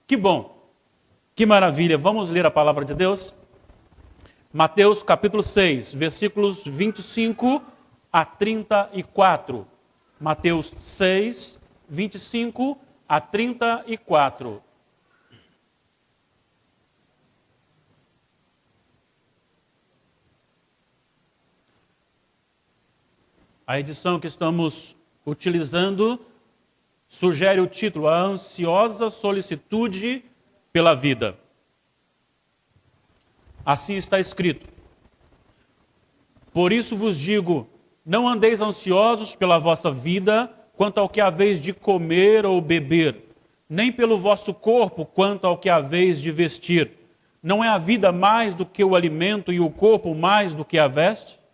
Que bom, que maravilha. Vamos ler a palavra de Deus? Mateus capítulo 6, versículos 25 a 34. Mateus 6, 25 a 34. A edição que estamos utilizando sugere o título: A Ansiosa Solicitude pela Vida. Assim está escrito: Por isso vos digo, não andeis ansiosos pela vossa vida, quanto ao que haveis de comer ou beber, nem pelo vosso corpo, quanto ao que haveis de vestir. Não é a vida mais do que o alimento e o corpo mais do que a veste?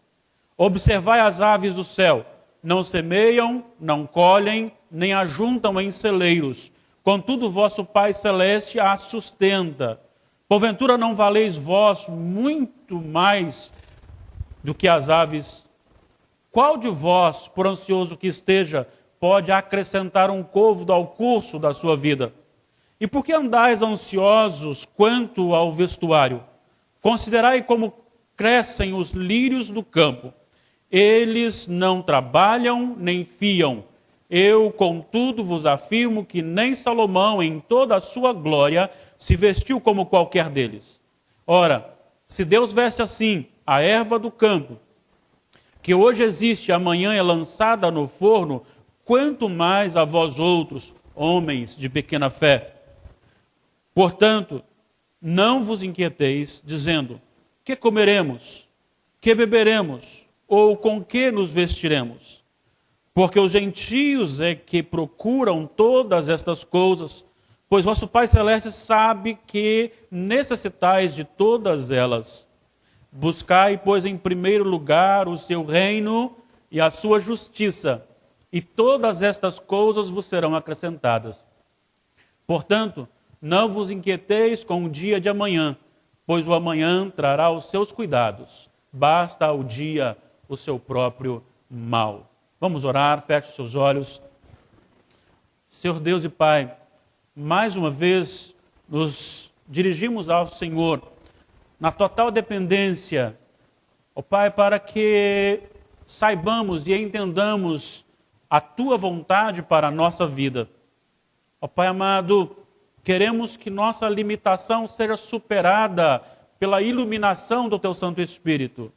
Observai as aves do céu, não semeiam, não colhem, nem ajuntam em celeiros. Contudo, vosso Pai Celeste as sustenta. Porventura não valeis vós muito mais do que as aves? Qual de vós, por ansioso que esteja, pode acrescentar um côvado ao curso da sua vida? E por que andais ansiosos quanto ao vestuário? Considerai como crescem os lírios do campo. Eles não trabalham nem fiam. Eu, contudo, vos afirmo que nem Salomão, em toda a sua glória, se vestiu como qualquer deles. Ora, se Deus veste assim a erva do campo, que hoje existe e amanhã é lançada no forno, quanto mais a vós outros, homens de pequena fé. Portanto, não vos inquieteis, dizendo: que comeremos? Que beberemos? Ou com que nos vestiremos? Porque os gentios é que procuram todas estas coisas, pois vosso Pai Celeste sabe que necessitais de todas elas. Buscai, pois, em primeiro lugar o seu reino e a sua justiça, e todas estas coisas vos serão acrescentadas. Portanto, não vos inquieteis com o dia de amanhã, pois o amanhã trará os seus cuidados. Basta ao dia o seu próprio mal. Vamos orar, feche seus olhos. Senhor Deus e Pai, mais uma vez nos dirigimos ao Senhor na total dependência, ó Pai, para que saibamos e entendamos a Tua vontade para a nossa vida. Ó Pai amado, queremos que nossa limitação seja superada pela iluminação do Teu Santo Espírito.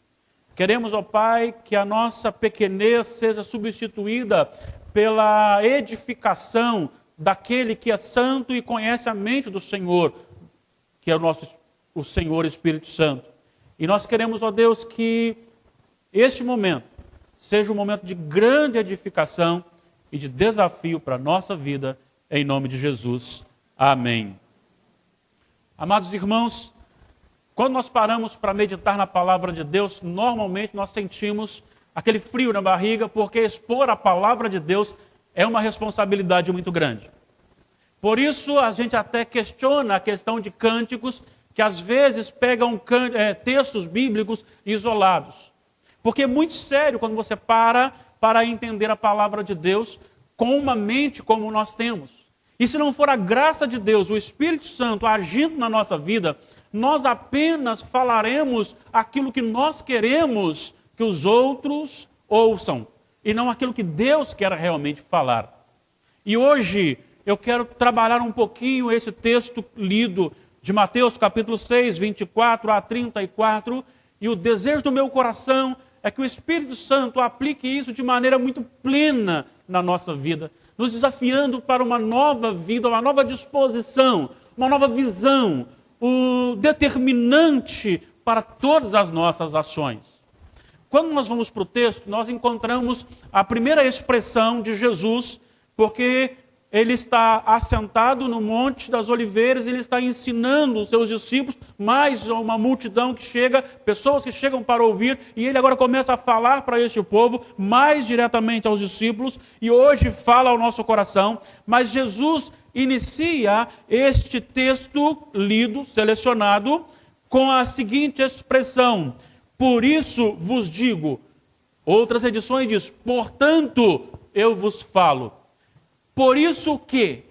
Queremos, ó Pai, que a nossa pequenez seja substituída pela edificação daquele que é santo e conhece a mente do Senhor, que é o Senhor Espírito Santo. E nós queremos, ó Deus, que este momento seja um momento de grande edificação e de desafio para a nossa vida, em nome de Jesus. Amém. Amados irmãos, quando nós paramos para meditar na palavra de Deus, normalmente nós sentimos aquele frio na barriga, porque expor a palavra de Deus é uma responsabilidade muito grande. Por isso, a gente até questiona a questão de cânticos, que às vezes pegam textos bíblicos isolados. Porque é muito sério quando você para entender a palavra de Deus com uma mente como nós temos. E se não for a graça de Deus, o Espírito Santo agindo na nossa vida, nós apenas falaremos aquilo que nós queremos que os outros ouçam, e não aquilo que Deus quer realmente falar. E hoje eu quero trabalhar um pouquinho esse texto lido de Mateus capítulo 6, 24 a 34, e o desejo do meu coração é que o Espírito Santo aplique isso de maneira muito plena na nossa vida, nos desafiando para uma nova vida, uma nova disposição, uma nova visão, o determinante para todas as nossas ações. Quando nós vamos para o texto, nós encontramos a primeira expressão de Jesus, porque ele está assentado no Monte das Oliveiras, ele está ensinando os seus discípulos, mais uma multidão que chega, pessoas que chegam para ouvir, e ele agora começa a falar para este povo, mais diretamente aos discípulos, e hoje fala ao nosso coração, mas Jesus inicia este texto lido, selecionado, com a seguinte expressão: por isso vos digo. Outras edições diz, portanto, eu vos falo. Por isso que,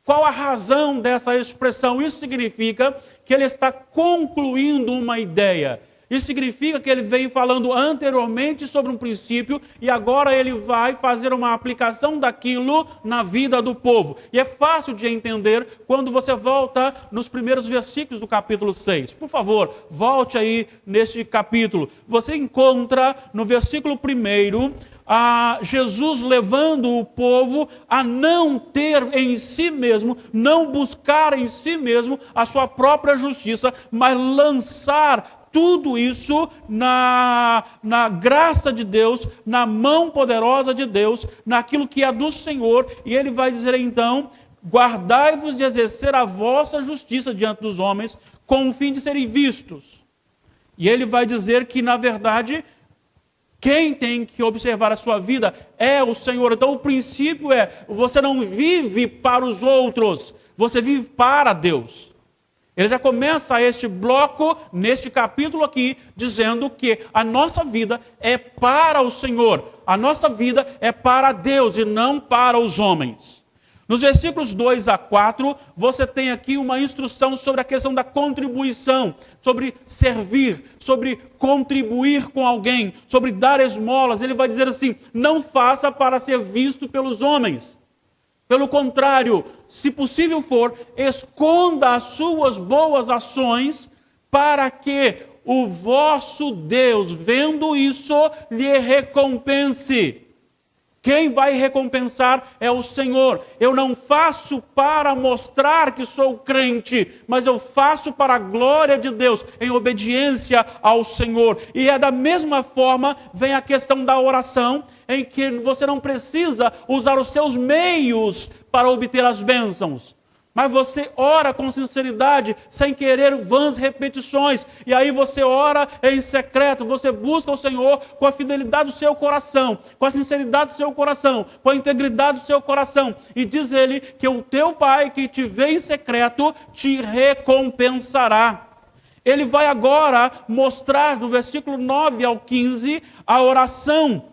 qual a razão dessa expressão? Isso significa que ele está concluindo uma ideia. Isso significa que ele veio falando anteriormente sobre um princípio e agora ele vai fazer uma aplicação daquilo na vida do povo. E é fácil de entender quando você volta nos primeiros versículos do capítulo 6. Por favor, volte aí neste capítulo. Você encontra no versículo 1 a Jesus levando o povo a não ter em si mesmo, não buscar em si mesmo a sua própria justiça, mas lançar tudo isso na graça de Deus, na mão poderosa de Deus, naquilo que é do Senhor. E ele vai dizer então, guardai-vos de exercer a vossa justiça diante dos homens, com o fim de serem vistos. E ele vai dizer que, na verdade, quem tem que observar a sua vida é o Senhor. Então o princípio é, você não vive para os outros, você vive para Deus. Ele já começa este bloco, neste capítulo aqui, dizendo que a nossa vida é para o Senhor. A nossa vida é para Deus e não para os homens. Nos versículos 2 a 4, você tem aqui uma instrução sobre a questão da contribuição, sobre servir, sobre contribuir com alguém, sobre dar esmolas. Ele vai dizer assim, não faça para ser visto pelos homens. Pelo contrário, se possível for, esconda as suas boas ações para que o vosso Deus, vendo isso, lhe recompense. Quem vai recompensar é o Senhor. Eu não faço para mostrar que sou crente, mas eu faço para a glória de Deus, em obediência ao Senhor. E é da mesma forma, vem a questão da oração, em que você não precisa usar os seus meios para obter as bênçãos. Mas você ora com sinceridade, sem querer vãs repetições. E aí você ora em secreto, você busca o Senhor com a fidelidade do seu coração, com a sinceridade do seu coração, com a integridade do seu coração. E diz ele que o teu Pai que te vê em secreto te recompensará. Ele vai agora mostrar, do versículo 9 ao 15, a oração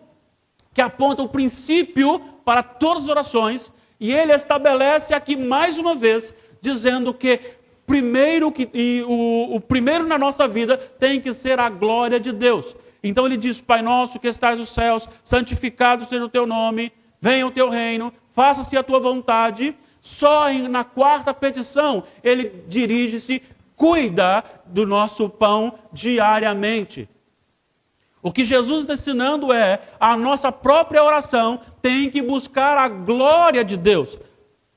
que aponta o princípio para todas as orações. E ele estabelece aqui mais uma vez, dizendo que o primeiro na nossa vida tem que ser a glória de Deus. Então ele diz, Pai nosso que estás nos céus, santificado seja o teu nome, venha o teu reino, faça-se a tua vontade. Só na quarta petição ele dirige-se, cuida do nosso pão diariamente. O que Jesus está ensinando é, a nossa própria oração tem que buscar a glória de Deus,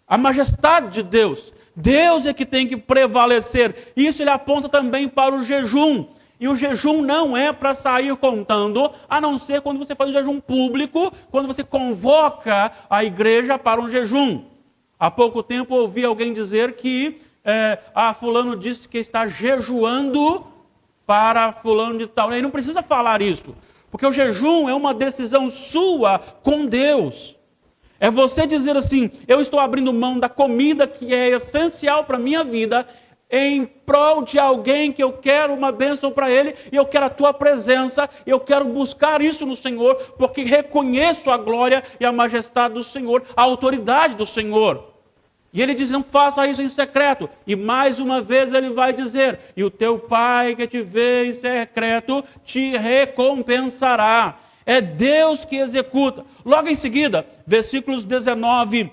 a majestade de Deus. Deus é que tem que prevalecer. Isso ele aponta também para o jejum. E o jejum não é para sair contando, a não ser quando você faz um jejum público, quando você convoca a igreja para um jejum. Há pouco tempo eu ouvi alguém dizer que fulano disse que está jejuando para fulano de tal. Ele não precisa falar isso, porque o jejum é uma decisão sua com Deus. É você dizer assim, eu estou abrindo mão da comida que é essencial para a minha vida, em prol de alguém que eu quero uma bênção para ele, e eu quero a tua presença, eu quero buscar isso no Senhor, porque reconheço a glória e a majestade do Senhor, a autoridade do Senhor. E ele diz, não faça isso em secreto. E mais uma vez ele vai dizer, e o teu Pai que te vê em secreto te recompensará. É Deus que executa. Logo em seguida, versículos 19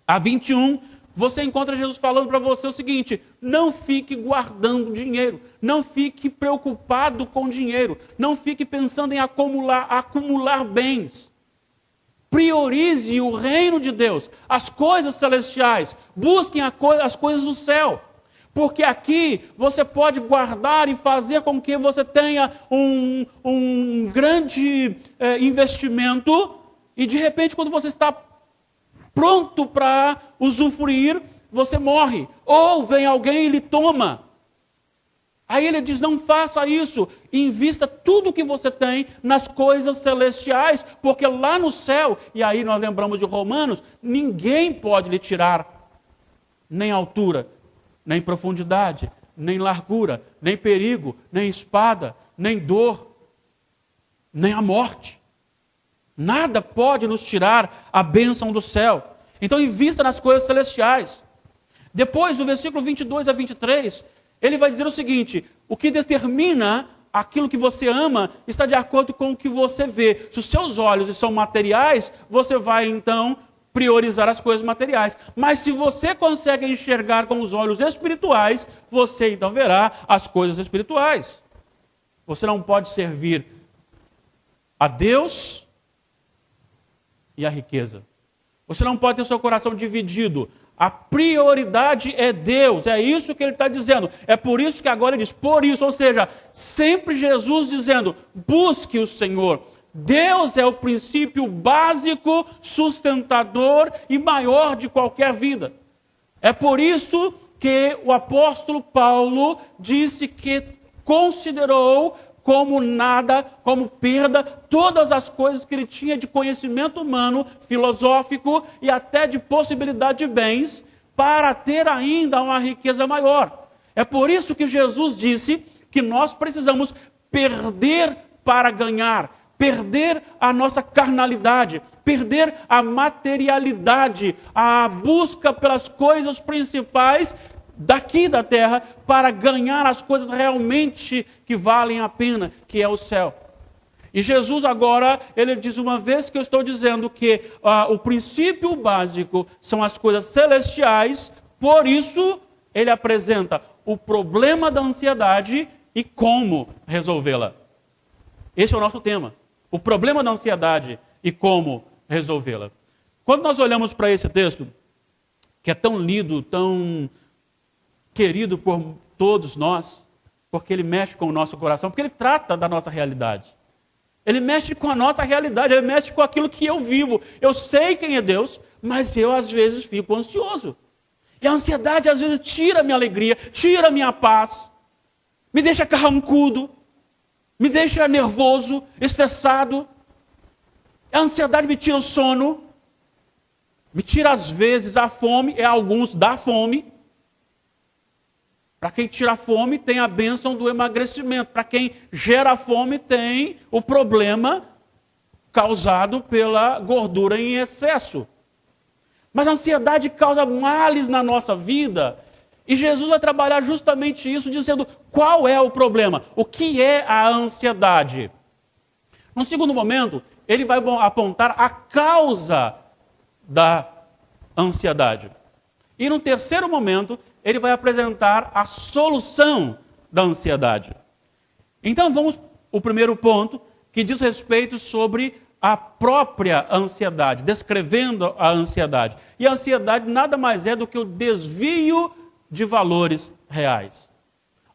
a 21, você encontra Jesus falando para você o seguinte, não fique guardando dinheiro, não fique preocupado com dinheiro, não fique pensando em acumular bens. Priorize o reino de Deus, as coisas celestiais, busquem as coisas do céu. Porque aqui você pode guardar e fazer com que você tenha um grande investimento e de repente quando você está pronto para usufruir, você morre. Ou vem alguém e lhe toma. Aí ele diz, não faça isso, invista tudo que você tem nas coisas celestiais, porque lá no céu, e aí nós lembramos de Romanos, ninguém pode lhe tirar nem altura, nem profundidade, nem largura, nem perigo, nem espada, nem dor. nem a morte. Nada pode nos tirar a bênção do céu. Então invista nas coisas celestiais. Depois, do versículo 22 a 23, ele vai dizer o seguinte: o que determina aquilo que você ama está de acordo com o que você vê. Se os seus olhos são materiais, você vai então priorizar as coisas materiais. Mas se você consegue enxergar com os olhos espirituais, você então verá as coisas espirituais. Você não pode servir a Deus e a riqueza. Você não pode ter o seu coração dividido. A prioridade é Deus, é isso que ele está dizendo. É por isso que agora ele diz, por isso, ou seja, sempre Jesus dizendo, busque o Senhor. Deus é o princípio básico, sustentador e maior de qualquer vida. É por isso que o apóstolo Paulo disse que considerou como nada, como perda, todas as coisas que ele tinha de conhecimento humano, filosófico e até de possibilidade de bens, para ter ainda uma riqueza maior. É por isso que Jesus disse que nós precisamos perder para ganhar, perder a nossa carnalidade, perder a materialidade, a busca pelas coisas principais daqui da terra para ganhar as coisas realmente que valem a pena, que é o céu. E Jesus agora, ele diz, uma vez que eu estou dizendo que o princípio básico são as coisas celestiais, por isso ele apresenta o problema da ansiedade e como resolvê-la. Esse é o nosso tema, o problema da ansiedade e como resolvê-la. Quando nós olhamos para esse texto, que é tão lido, tão querido por todos nós, porque ele mexe com o nosso coração, porque ele trata da nossa realidade. Ele mexe com a nossa realidade, ele mexe com aquilo que eu vivo. Eu sei quem é Deus, mas eu às vezes fico ansioso. E a ansiedade às vezes tira a minha alegria, tira a minha paz, me deixa carrancudo, me deixa nervoso, estressado. A ansiedade me tira o sono, me tira às vezes a fome, alguns dá fome. Para quem tira fome, tem a bênção do emagrecimento. Para quem gera fome, tem o problema causado pela gordura em excesso. Mas a ansiedade causa males na nossa vida. E Jesus vai trabalhar justamente isso, dizendo qual é o problema. O que é a ansiedade? No segundo momento, ele vai apontar a causa da ansiedade. E no terceiro momento, ele vai apresentar a solução da ansiedade. Então vamos ao primeiro ponto, que diz respeito sobre a própria ansiedade, descrevendo a ansiedade. E a ansiedade nada mais é do que o desvio de valores reais.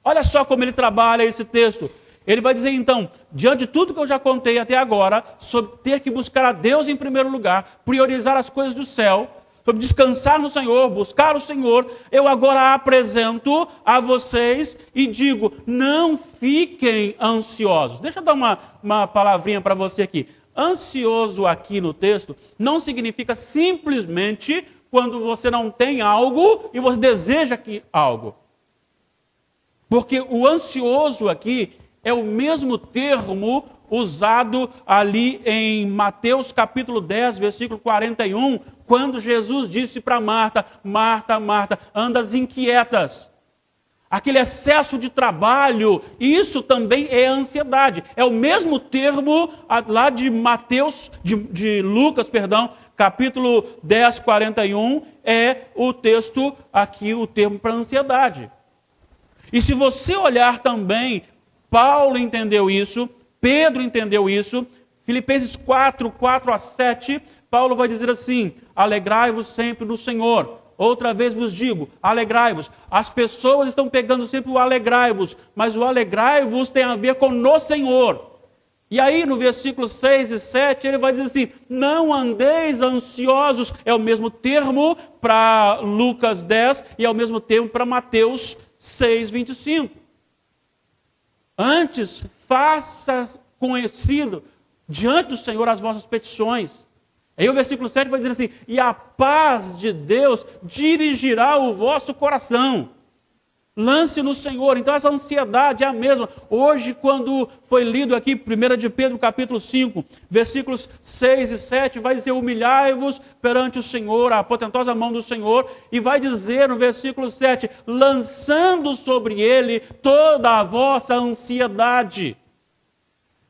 Olha só como ele trabalha esse texto. Ele vai dizer então, diante de tudo que eu já contei até agora, sobre ter que buscar a Deus em primeiro lugar, priorizar as coisas do céu, sobre descansar no Senhor, buscar o Senhor, eu agora apresento a vocês e digo, não fiquem ansiosos. Deixa eu dar uma palavrinha para você aqui. Ansioso aqui no texto não significa simplesmente quando você não tem algo e você deseja algo. Porque o ansioso aqui é o mesmo termo usado ali em Mateus capítulo 10, versículo 41, quando Jesus disse para Marta, Marta, Marta, andas inquietas. Aquele excesso de trabalho, isso também é ansiedade. É o mesmo termo lá de Mateus, de Lucas, perdão, capítulo 10, 41, é o texto aqui, o termo para ansiedade. E se você olhar também, Paulo entendeu isso, Pedro entendeu isso, Filipenses 4, 4 a 7, Paulo vai dizer assim, alegrai-vos sempre no Senhor. Outra vez vos digo, alegrai-vos. As pessoas estão pegando sempre o alegrai-vos, mas o alegrai-vos tem a ver com no Senhor. E aí no versículo 6 e 7 ele vai dizer assim, não andeis ansiosos, é o mesmo termo para Lucas 10 e é o mesmo termo para Mateus 6, 25. Antes, faça conhecido diante do Senhor as vossas petições. Aí o versículo 7 vai dizer assim, e a paz de Deus dirigirá o vosso coração. Lance no Senhor. Então essa ansiedade é a mesma. Hoje, quando foi lido aqui, 1 de Pedro, capítulo 5, versículos 6 e 7, vai dizer, humilhai-vos perante o Senhor, a potentosa mão do Senhor, e vai dizer no versículo 7, lançando sobre ele toda a vossa ansiedade.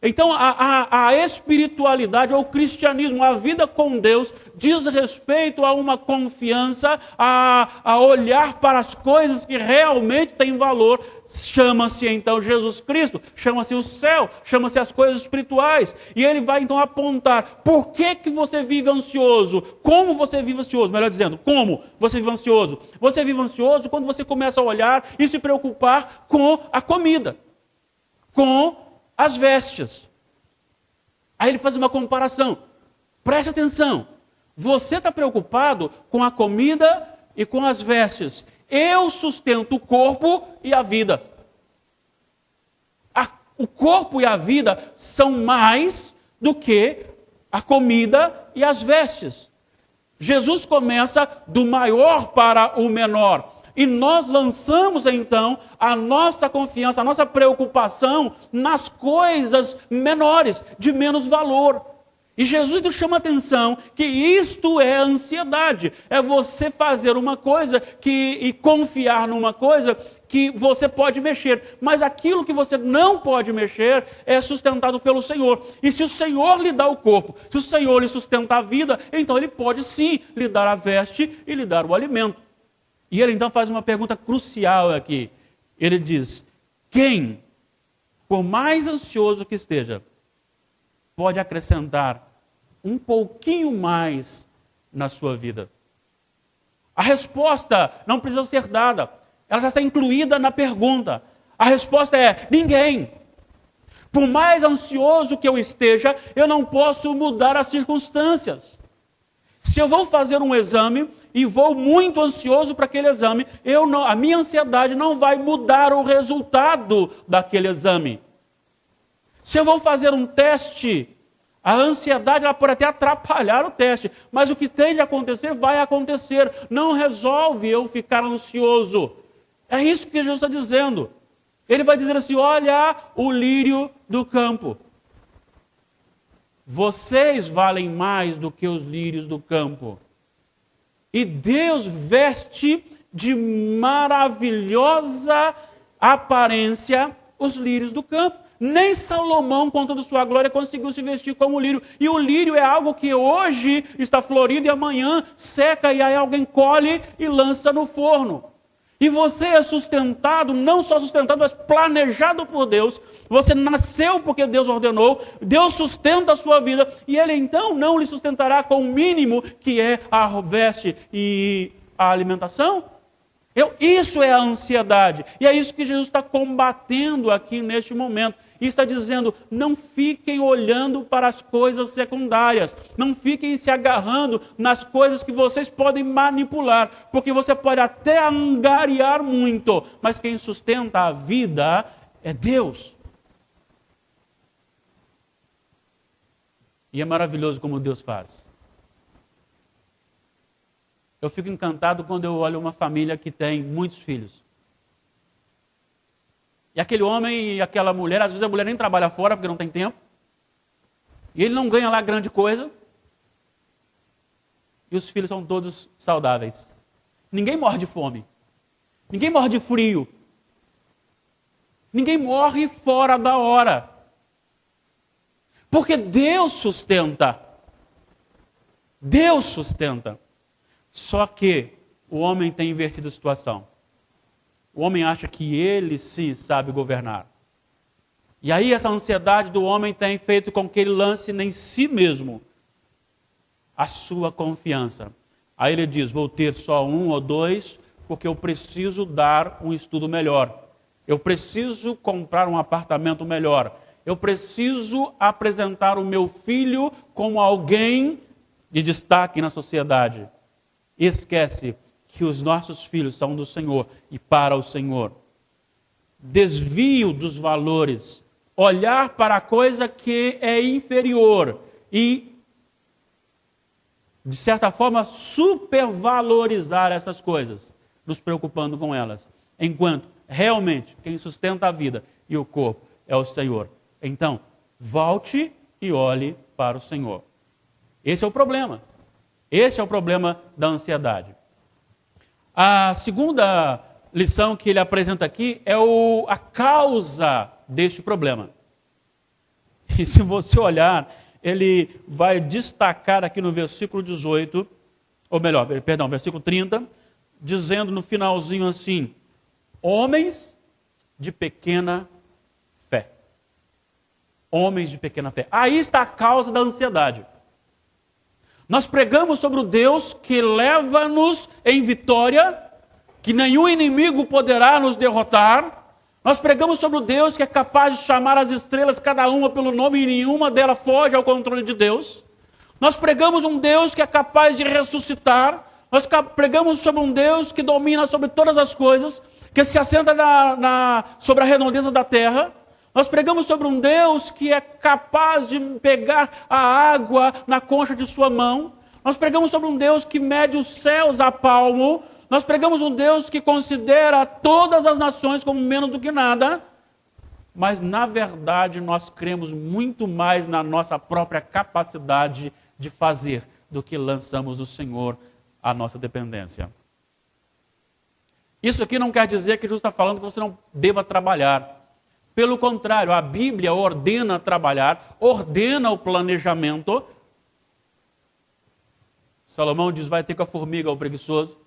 Então, a espiritualidade, ou o cristianismo, a vida com Deus, diz respeito a uma confiança, a olhar para as coisas que realmente têm valor. Chama-se então Jesus Cristo, chama-se o céu, chama-se as coisas espirituais. E ele vai então apontar por que você vive ansioso, como você vive ansioso, melhor dizendo, como você vive ansioso. Você vive ansioso quando você começa a olhar e se preocupar com a comida, com as vestes. Aí ele faz uma comparação. Preste atenção. Você está preocupado com a comida e com as vestes. Eu sustento o corpo e a vida. O corpo e a vida são mais do que a comida e as vestes. Jesus começa do maior para o menor. E nós lançamos então a nossa confiança, a nossa preocupação nas coisas menores, de menos valor. E Jesus nos chama a atenção que isto é ansiedade. É você fazer uma coisa e confiar numa coisa que você pode mexer. Mas aquilo que você não pode mexer é sustentado pelo Senhor. E se o Senhor lhe dá o corpo, se o Senhor lhe sustenta a vida, então Ele pode sim lhe dar a veste e lhe dar o alimento. E ele então faz uma pergunta crucial aqui. Ele diz, quem, por mais ansioso que esteja, pode acrescentar um pouquinho mais na sua vida? A resposta não precisa ser dada. Ela já está incluída na pergunta. A resposta é, ninguém. Por mais ansioso que eu esteja, eu não posso mudar as circunstâncias. Se eu vou fazer um exame e vou muito ansioso para aquele exame, a minha ansiedade não vai mudar o resultado daquele exame. Se eu vou fazer um teste, a ansiedade ela pode até atrapalhar o teste, mas o que tem de acontecer, vai acontecer. Não resolve eu ficar ansioso. É isso que Jesus está dizendo. Ele vai dizer assim, olha o lírio do campo. Vocês valem mais do que os lírios do campo. E Deus veste de maravilhosa aparência os lírios do campo. Nem Salomão, com toda sua glória, conseguiu se vestir como o lírio. E o lírio é algo que hoje está florido e amanhã seca e aí alguém colhe e lança no forno. E você é sustentado, não só sustentado, mas planejado por Deus. Você nasceu porque Deus ordenou, Deus sustenta a sua vida, e Ele então não lhe sustentará com o mínimo que é a veste e a alimentação? Isso é a ansiedade, e é isso que Jesus está combatendo aqui neste momento. E está dizendo, não fiquem olhando para as coisas secundárias, não fiquem se agarrando nas coisas que vocês podem manipular, porque você pode até angariar muito, mas quem sustenta a vida é Deus. E é maravilhoso como Deus faz. Eu fico encantado quando eu olho uma família que tem muitos filhos. E aquele homem e aquela mulher, às vezes a mulher nem trabalha fora porque não tem tempo. E ele não ganha lá grande coisa. E os filhos são todos saudáveis. Ninguém morre de fome. Ninguém morre de frio. Ninguém morre fora da hora. Porque Deus sustenta. Deus sustenta. Só que o homem tem invertido a situação. O homem acha que ele sim sabe governar. E aí essa ansiedade do homem tem feito com que ele lance em si mesmo a sua confiança. Aí ele diz, vou ter só 1 ou 2, porque eu preciso dar um estudo melhor. Eu preciso comprar um apartamento melhor. Eu preciso apresentar o meu filho como alguém de destaque na sociedade. Esquece que os nossos filhos são do Senhor e para o Senhor. Desvio dos valores, olhar para a coisa que é inferior e, de certa forma, supervalorizar essas coisas, nos preocupando com elas, enquanto realmente, quem sustenta a vida e o corpo é o Senhor. Então, volte e olhe para o Senhor. Esse é o problema. Esse é o problema da ansiedade. A segunda lição que ele apresenta aqui é a causa deste problema. E se você olhar, ele vai destacar aqui no versículo 18, ou melhor, perdão, versículo 30, dizendo no finalzinho assim: homens de pequena fé. Homens de pequena fé. Aí está a causa da ansiedade. Nós pregamos sobre o Deus que leva-nos em vitória, que nenhum inimigo poderá nos derrotar. Nós pregamos sobre o Deus que é capaz de chamar as estrelas, cada uma pelo nome, e nenhuma delas foge ao controle de Deus. Nós pregamos um Deus que é capaz de ressuscitar. Nós pregamos sobre um Deus que domina sobre todas as coisas, que se assenta sobre a redondeza da terra. Nós pregamos sobre um Deus que é capaz de pegar a água na concha de sua mão. Nós pregamos sobre um Deus que mede os céus a palmo. Nós pregamos um Deus que considera todas as nações como menos do que nada. Mas, na verdade, nós cremos muito mais na nossa própria capacidade de fazer do que lançamos no Senhor a nossa dependência. Isso aqui não quer dizer que Jesus está falando que você não deva trabalhar. Pelo contrário, a Bíblia ordena trabalhar, ordena o planejamento. Salomão diz, vai ter com a formiga, o preguiçoso.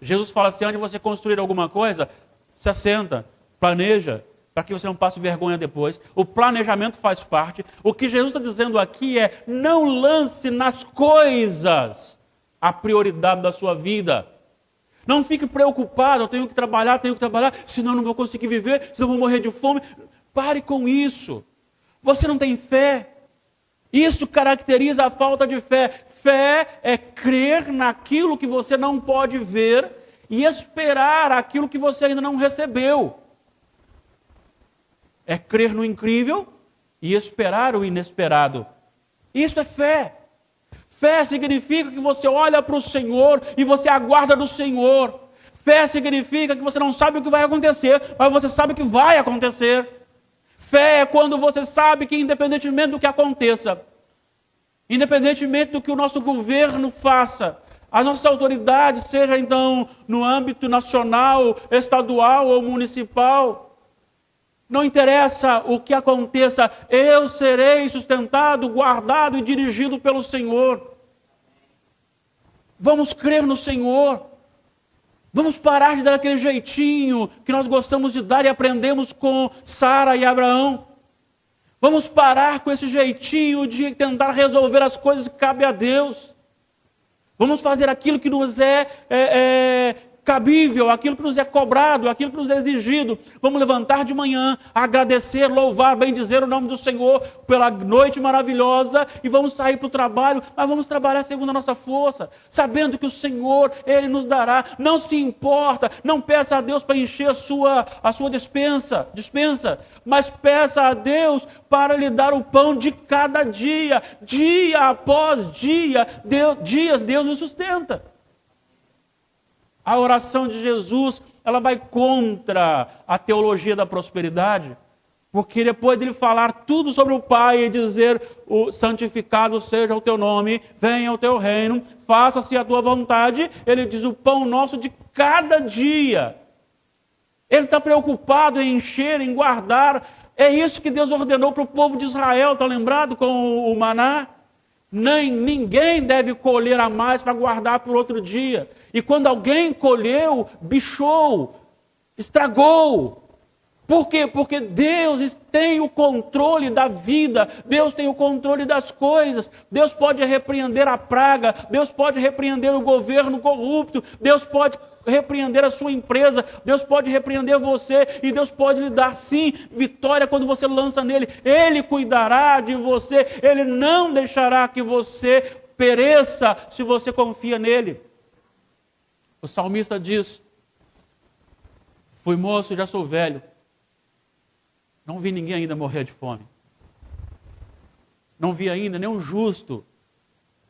Jesus fala assim, antes de você construir alguma coisa, se assenta, planeja, para que você não passe vergonha depois. O planejamento faz parte. O que Jesus está dizendo aqui é, não lance nas coisas a prioridade da sua vida. Não fique preocupado, eu tenho que trabalhar, senão eu não vou conseguir viver, senão eu vou morrer de fome. Pare com isso. Você não tem fé. Isso caracteriza a falta de fé. Fé é crer naquilo que você não pode ver e esperar aquilo que você ainda não recebeu. É crer no incrível e esperar o inesperado. Isso é fé. Fé significa que você olha para o Senhor e você aguarda do Senhor. Fé significa que você não sabe o que vai acontecer, mas você sabe que vai acontecer. Fé é quando você sabe que, independentemente do que aconteça, independentemente do que o nosso governo faça, a nossa autoridade, seja então no âmbito nacional, estadual ou municipal, não interessa o que aconteça, eu serei sustentado, guardado e dirigido pelo Senhor. Vamos crer no Senhor. Vamos parar de dar aquele jeitinho que nós gostamos de dar e aprendemos com Sara e Abraão. Vamos parar com esse jeitinho de tentar resolver as coisas que cabem a Deus. Vamos fazer aquilo que nos é cabível, aquilo que nos é cobrado, aquilo que nos é exigido. Vamos levantar de manhã, agradecer, louvar, bendizer o nome do Senhor pela noite maravilhosa e vamos sair para o trabalho, mas vamos trabalhar segundo a nossa força, sabendo que o Senhor, Ele nos dará. Não se importa, não peça a Deus para encher a sua dispensa, mas peça a Deus para lhe dar o pão de cada dia, dia após dia, Deus nos sustenta. A oração de Jesus, ela vai contra a teologia da prosperidade, porque depois de ele falar tudo sobre o Pai e dizer, santificado seja o teu nome, venha o teu reino, faça-se a tua vontade, ele diz o pão nosso de cada dia. Ele está preocupado em encher, em guardar. É isso que Deus ordenou para o povo de Israel, está lembrado com o maná? Ninguém deve colher a mais para guardar para o outro dia. E quando alguém colheu, bichou, estragou. Por quê? Porque Deus tem o controle da vida, Deus tem o controle das coisas. Deus pode repreender a praga, Deus pode repreender o governo corrupto, Deus pode repreender a sua empresa, Deus pode repreender você e Deus pode lhe dar sim vitória quando você lança nele. Ele cuidará de você, Ele não deixará que você pereça se você confia nele. O salmista diz, fui moço e já sou velho, não vi ninguém ainda morrer de fome. Não vi ainda nenhum justo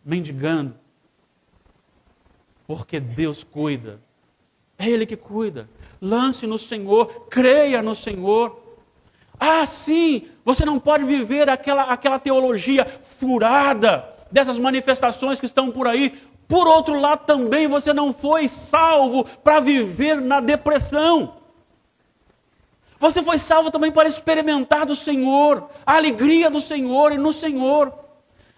mendigando. Porque Deus cuida É Ele que cuida. Lance no Senhor, creia no Senhor. Ah, sim, você não pode viver aquela teologia furada dessas manifestações que estão por aí. Por outro lado também, você não foi salvo para viver na depressão. Você foi salvo também para experimentar do Senhor, a alegria do Senhor e no Senhor.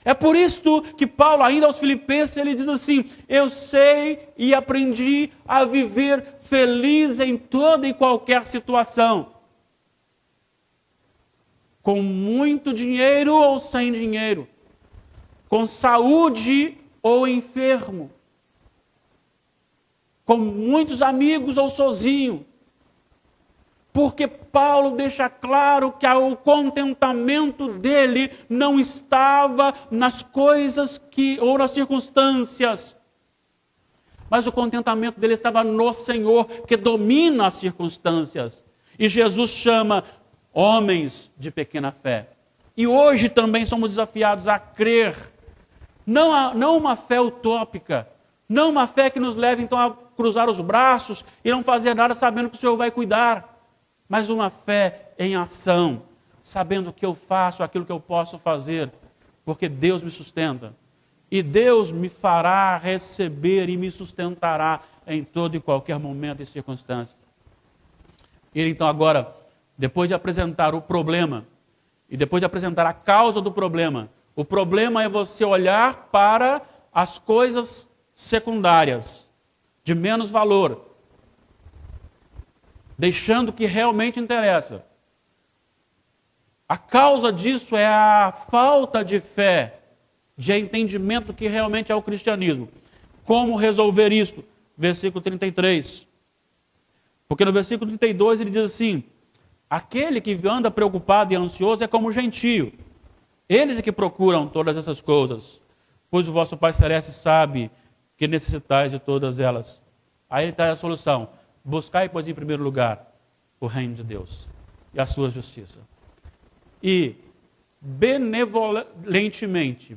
É por isso que Paulo, ainda aos Filipenses, ele diz assim: eu sei e aprendi a viver feliz em toda e qualquer situação. Com muito dinheiro ou sem dinheiro. Com saúde ou enfermo. Com muitos amigos ou sozinho. Porque Paulo deixa claro que o contentamento dele não estava nas coisas ou nas circunstâncias. Mas o contentamento dele estava no Senhor, que domina as circunstâncias. E Jesus chama homens de pequena fé. E hoje também somos desafiados a crer. Não uma fé utópica. Não uma fé que nos leve então a cruzar os braços e não fazer nada sabendo que o Senhor vai cuidar. Mas uma fé em ação, sabendo que eu faço aquilo que eu posso fazer, porque Deus me sustenta. E Deus me fará receber e me sustentará em todo e qualquer momento e circunstância. Ele então agora, depois de apresentar o problema, e depois de apresentar a causa do problema, o problema é você olhar para as coisas secundárias, de menos valor, deixando o que realmente interessa. A causa disso é a falta de fé, de entendimento que realmente é o cristianismo. Como resolver isto? Versículo 33. Porque no versículo 32 ele diz assim: aquele que anda preocupado e ansioso é como o gentio. Eles é que procuram todas essas coisas, pois o vosso Pai Celeste sabe que necessitais de todas elas. Aí está a solução. Buscai, pois, em primeiro lugar, o reino de Deus e a sua justiça. E benevolentemente,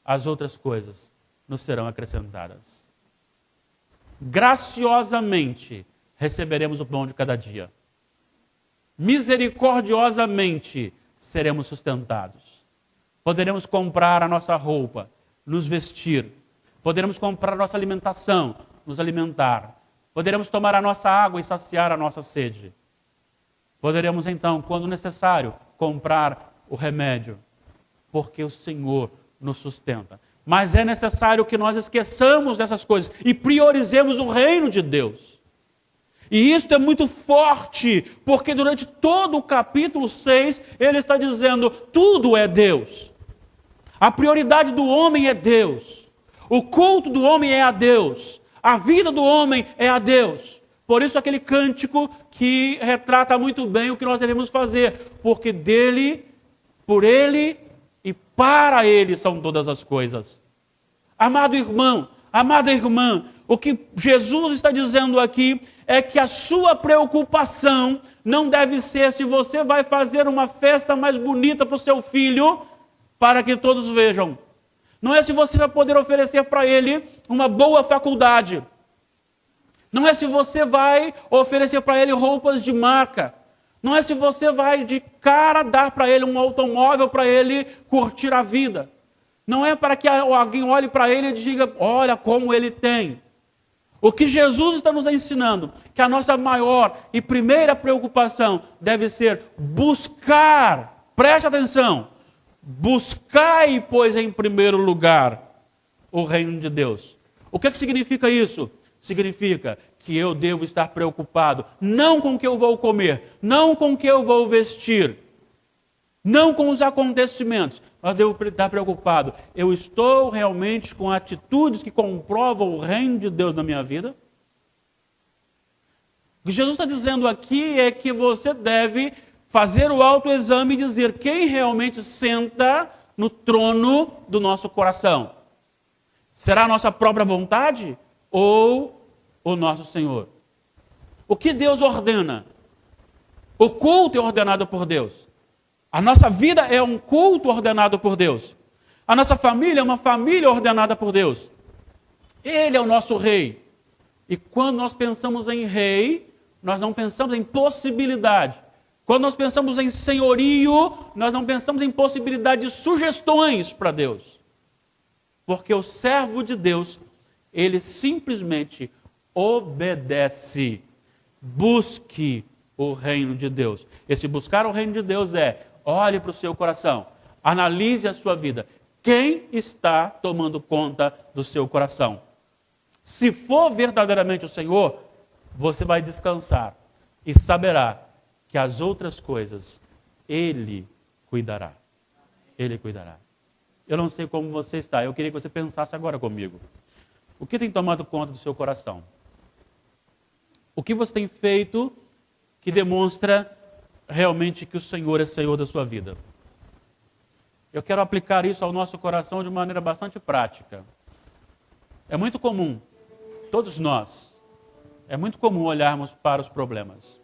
as outras coisas nos serão acrescentadas. Graciosamente receberemos o pão de cada dia. Misericordiosamente seremos sustentados. Poderemos comprar a nossa roupa, nos vestir. Poderemos comprar a nossa alimentação, nos alimentar. Poderemos tomar a nossa água e saciar a nossa sede. Poderemos então, quando necessário, comprar o remédio, porque o Senhor nos sustenta. Mas é necessário que nós esqueçamos dessas coisas e priorizemos o reino de Deus. E isso é muito forte, porque durante todo o capítulo 6, ele está dizendo, tudo é Deus. A prioridade do homem é Deus. O culto do homem é a Deus. A vida do homem é a Deus. Por isso aquele cântico que retrata muito bem o que nós devemos fazer. Porque dele, por ele e para ele são todas as coisas. Amado irmão, amada irmã, o que Jesus está dizendo aqui é que a sua preocupação não deve ser se você vai fazer uma festa mais bonita para o seu filho, para que todos vejam. Não é se você vai poder oferecer para ele uma boa faculdade. Não é se você vai oferecer para ele roupas de marca. Não é se você vai de cara dar para ele um automóvel para ele curtir a vida. Não é para que alguém olhe para ele e diga, olha como ele tem. O que Jesus está nos ensinando, que a nossa maior e primeira preocupação deve ser buscar, preste atenção, buscai, pois, em primeiro lugar o reino de Deus. O que significa isso? Significa que eu devo estar preocupado, não com o que eu vou comer, não com o que eu vou vestir, não com os acontecimentos, mas devo estar preocupado. Eu estou realmente com atitudes que comprovam o reino de Deus na minha vida? O que Jesus está dizendo aqui é que você deve fazer o autoexame e dizer quem realmente senta no trono do nosso coração. Será a nossa própria vontade ou o nosso Senhor? O que Deus ordena? O culto é ordenado por Deus. A nossa vida é um culto ordenado por Deus. A nossa família é uma família ordenada por Deus. Ele é o nosso rei. E quando nós pensamos em rei, nós não pensamos em possibilidade. Quando nós pensamos em senhorio, nós não pensamos em possibilidade de sugestões para Deus. Porque o servo de Deus, ele simplesmente obedece. Busque o reino de Deus. Esse buscar o reino de Deus olhe para o seu coração, analise a sua vida. Quem está tomando conta do seu coração? Se for verdadeiramente o Senhor, você vai descansar e saberá que as outras coisas Ele cuidará. Ele cuidará. Eu não sei como você está, eu queria que você pensasse agora comigo. O que tem tomado conta do seu coração? O que você tem feito que demonstra realmente que o Senhor é Senhor da sua vida? Eu quero aplicar isso ao nosso coração de maneira bastante prática. É muito comum, todos nós, é muito comum olharmos para os problemas.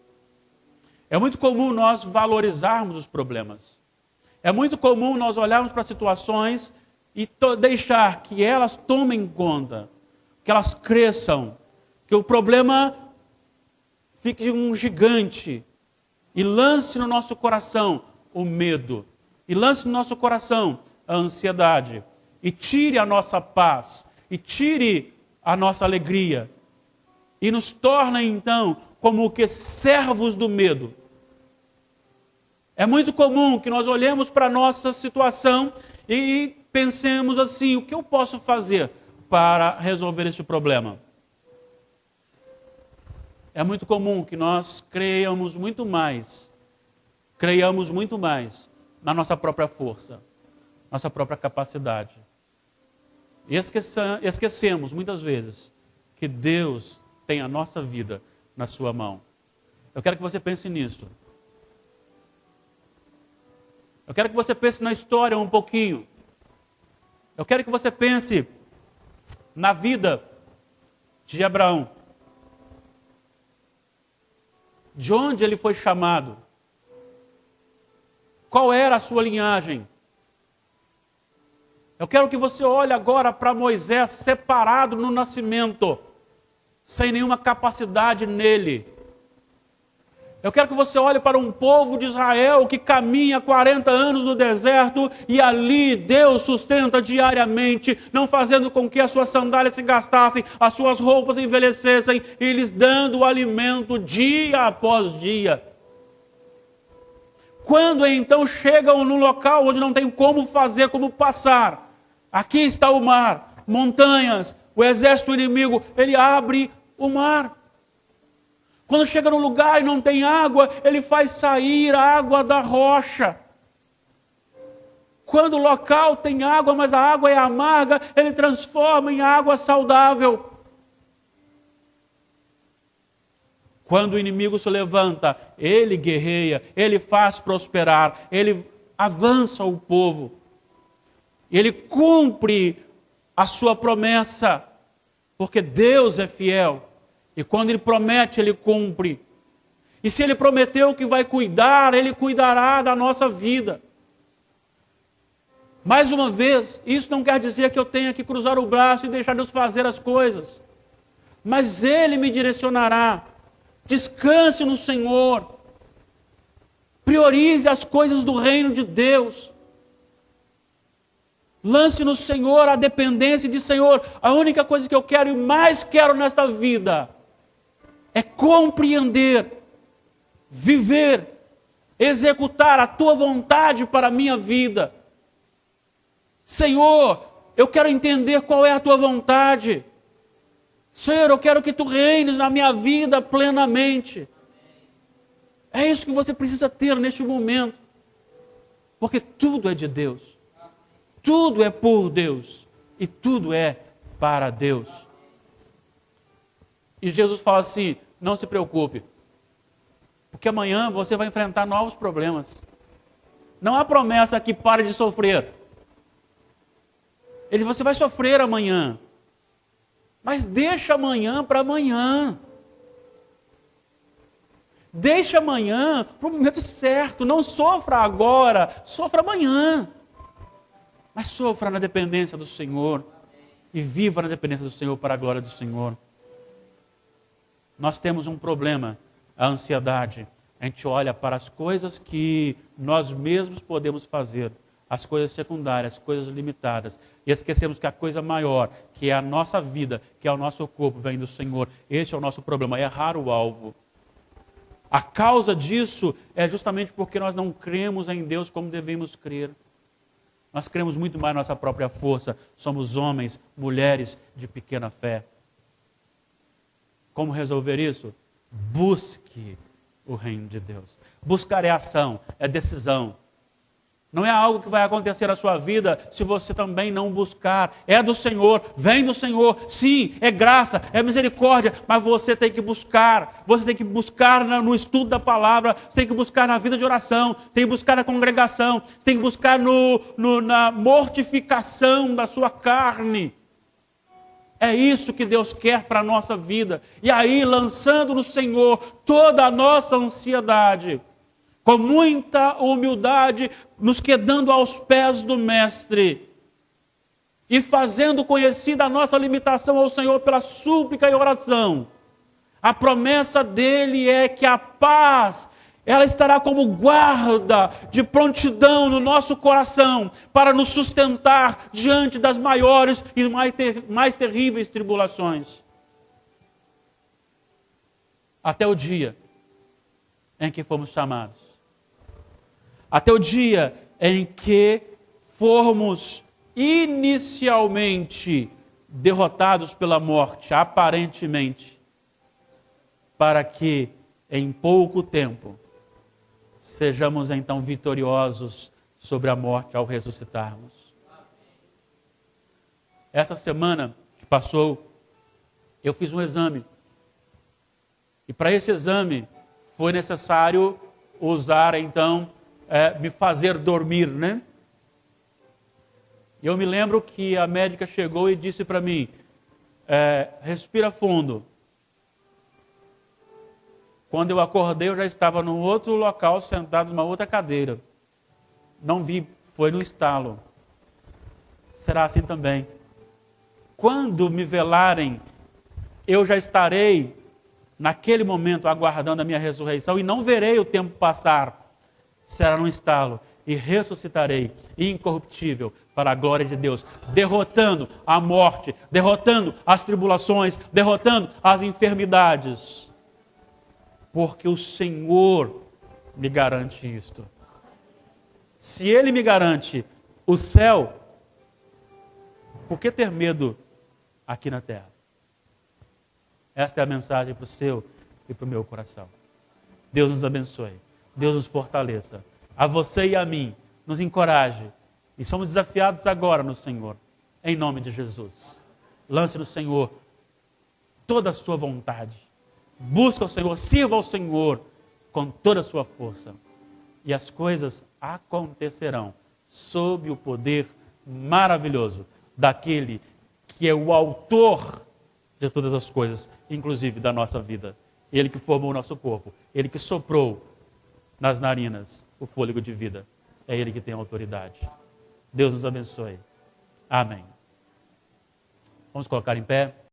É muito comum nós valorizarmos os problemas. É muito comum nós olharmos para situações e deixar que elas tomem conta, que elas cresçam, que o problema fique um gigante e lance no nosso coração o medo, e lance no nosso coração a ansiedade, e tire a nossa paz, e tire a nossa alegria, e nos torna então como que servos do medo. É muito comum que nós olhemos para a nossa situação e pensemos assim: o que eu posso fazer para resolver este problema? É muito comum que nós creiamos muito mais na nossa própria força, nossa própria capacidade. E esquecemos muitas vezes que Deus tem a nossa vida na sua mão. Eu quero que você pense nisso. Eu quero que você pense na história um pouquinho. Eu quero que você pense na vida de Abraão. De onde ele foi chamado? Qual era a sua linhagem? Eu quero que você olhe agora para Moisés separado no nascimento, sem nenhuma capacidade nele. Eu quero que você olhe para um povo de Israel que caminha 40 anos no deserto e ali Deus sustenta diariamente, não fazendo com que as suas sandálias se gastassem, as suas roupas envelhecessem, e lhes dando o alimento dia após dia. Quando então chegam num local onde não tem como fazer, como passar, aqui está o mar, montanhas, o exército inimigo, ele abre o mar. Quando chega num lugar e não tem água, ele faz sair a água da rocha. Quando o local tem água, mas a água é amarga, ele transforma em água saudável. Quando o inimigo se levanta, ele guerreia, ele faz prosperar, ele avança o povo. Ele cumpre a sua promessa, porque Deus é fiel. E quando Ele promete, Ele cumpre. E se Ele prometeu que vai cuidar, Ele cuidará da nossa vida. Mais uma vez, isso não quer dizer que eu tenha que cruzar o braço e deixar Deus fazer as coisas. Mas Ele me direcionará. Descanse no Senhor. Priorize as coisas do reino de Deus. Lance no Senhor a dependência de Senhor. A única coisa que eu quero e mais quero nesta vida é compreender, viver, executar a Tua vontade para a minha vida. Senhor, eu quero entender qual é a Tua vontade. Senhor, eu quero que Tu reines na minha vida plenamente. É isso que você precisa ter neste momento. Porque tudo é de Deus. Tudo é por Deus. E tudo é para Deus. E Jesus fala assim: não se preocupe, porque amanhã você vai enfrentar novos problemas. Não há promessa que pare de sofrer. Ele diz: você vai sofrer amanhã, mas deixa amanhã para amanhã. Deixa amanhã para o momento certo. Não sofra agora, sofra amanhã. Mas sofra na dependência do Senhor. e viva na dependência do Senhor para a glória do Senhor. Nós temos um problema, a ansiedade. A gente olha para as coisas que nós mesmos podemos fazer, as coisas secundárias, as coisas limitadas, e esquecemos que a coisa maior, que é a nossa vida, que é o nosso corpo, vem do Senhor. Este é o nosso problema, é errar o alvo. A causa disso é justamente porque nós não cremos em Deus como devemos crer. Nós cremos muito mais na nossa própria força. Somos homens, mulheres de pequena fé. Como resolver isso? Busque o reino de Deus. Buscar é ação, é decisão. Não é algo que vai acontecer na sua vida se você também não buscar. É do Senhor, vem do Senhor. Sim, é graça, é misericórdia, mas você tem que buscar. Você tem que buscar no estudo da palavra, você tem que buscar na vida de oração, você tem que buscar na congregação, você tem que buscar na mortificação da sua carne. É isso que Deus quer para a nossa vida. E aí, lançando no Senhor toda a nossa ansiedade, com muita humildade, nos quedando aos pés do Mestre e fazendo conhecida a nossa limitação ao Senhor pela súplica e oração. A promessa dele é que a paz, ela estará como guarda de prontidão no nosso coração para nos sustentar diante das maiores e mais terríveis tribulações. Até o dia em que fomos chamados. Até o dia em que formos inicialmente derrotados pela morte, aparentemente, para que em pouco tempo sejamos então vitoriosos sobre a morte ao ressuscitarmos. Essa semana que passou, eu fiz um exame. E para esse exame foi necessário usar então me fazer dormir, né? Eu me lembro que a médica chegou e disse para mim, respira fundo. Quando eu acordei, eu já estava num outro local, sentado numa outra cadeira. Não vi, foi no estalo. Será assim também. Quando me velarem, eu já estarei, naquele momento, aguardando a minha ressurreição e não verei o tempo passar. Será num estalo e ressuscitarei incorruptível para a glória de Deus, derrotando a morte, derrotando as tribulações, derrotando as enfermidades. Porque o Senhor me garante isto. Se Ele me garante o céu, por que ter medo aqui na terra? Esta é a mensagem para o seu e para o meu coração. Deus nos abençoe. Deus nos fortaleça. A você e a mim, nos encoraje. E somos desafiados agora no Senhor. Em nome de Jesus. Lance no Senhor toda a sua vontade. Busca o Senhor, sirva ao Senhor com toda a sua força. E as coisas acontecerão sob o poder maravilhoso daquele que é o autor de todas as coisas, inclusive da nossa vida. Ele que formou o nosso corpo, Ele que soprou nas narinas o fôlego de vida. É Ele que tem autoridade. Deus nos abençoe. Amém. Vamos colocar em pé.